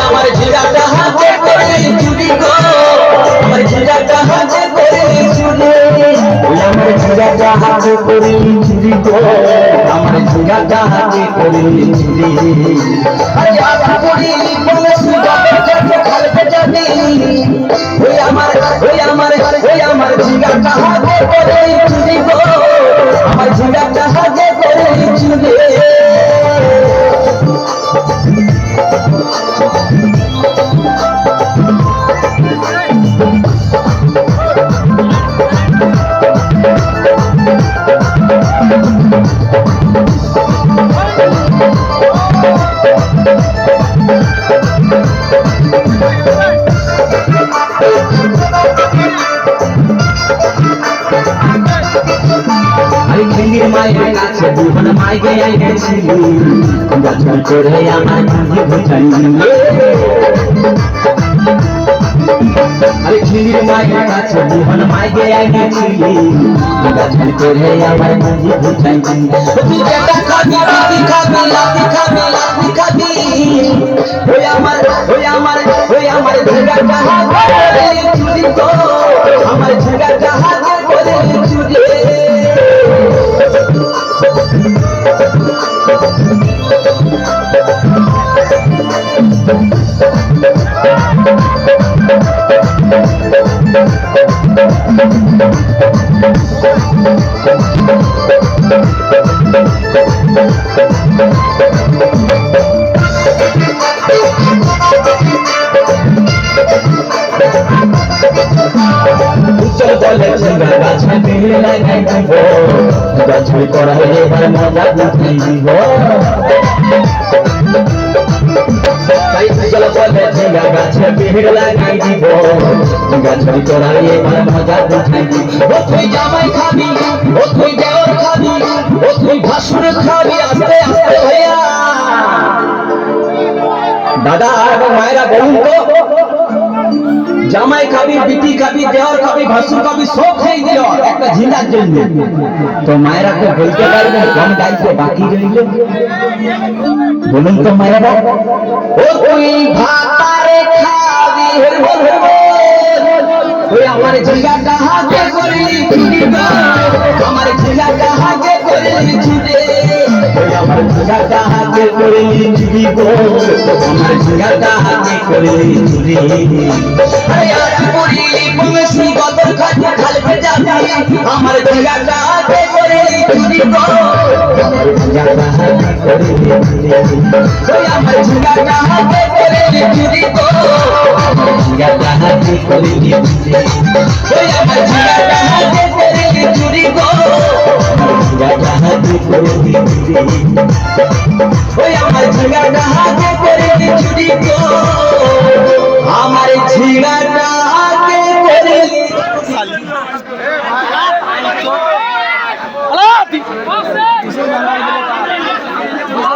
আমার ঝিরাটা হাতে করে চুরি গো, আমার ঝিরাটা হাতে করে চুরি, আমার ঝিরাটা হাতে করে চুরি গো, আমার ঝিরাটা হাতে করে চুরি। আরে আটা করি বলে সুগাবে কাছে খালতে যাবি, ওই আমার ঝিরাটা হাতে করে চুরি গো, আমার ঝিরাটা হাতে করে চুরি। খেলির মায়ের কাছে দুহন মাইকে আইতেছিলি, গাছল করে আমার কাঁধে ঘুচাইলি। আরে খেলির মায়ের কাছে দুহন মাইকে আইতেছিলি, গাছল করে আমার কাঁধে ঘুচাইলি। তুই যেটা খাবি লাতি খাবি লাতি খাবি লাতি খাবি, ওই আমার ঝিরাটা হাতে করে চুরি গো, আমার ঝিরাটা হাতে করে চুরি। চল বলে ঝিঙ্গা গাছে বিড়ি লাগাই দিব, গাছে করাই এবার মজা উঠাই দিব। চল বলে ঝিঙ্গা গাছে বিড়ি লাগাই দিব, গাছে করাই এবার মজা উঠাই দিব। ও তুই জামাই খাবি, ও তুই দেওর খাবি, ও তুই ভাসুর খাবি, আস্তে আস্তে ভাইয়া। দাদা এবং মায়েরা বলুন তো, জামাই খাবি, বিটি খাবি, দেওয়ার খাবি, ভাসুর খাবি, সব খেয়ে দিল একটা ঝিঙ্গার জন্য। তো মায়েরা তো বলতে পারবে কম গাইতে বাকি রইল? বলুন তো মায়েরা। ও তুই ভাতারে খাবি, ওই আমার ঝিঙ্গাটা হাতে করলি চুরি গো, আমার ঝিঙ্গাটা হাতে করলি চুরি, ওই আমার ঝিঙ্গাটা হাতে করলি চুরি গো, আমার ঝিঙ্গাটা হাতে করলি চুরি। আরে আটা করি বংশী গদর কাছে খালতে যাবি, আমার ঝিঙ্গাটা হাতে করলি চুরি গো, আমার ঝিঙ্গাটা হাতে করলি চুরি, ওই আমার ঝিঙ্গাটা হাতে করলি চুরি গো, আমার ঝিঙ্গাটা হাতে করলি চুরি, ওই আমার ঝিঙ্গাটা হাতে করলি চুরি গো, আমার ঝিঙ্গাটা হাতে করলি চুরি, ওই আমার ঝিঙ্গাটা হাতে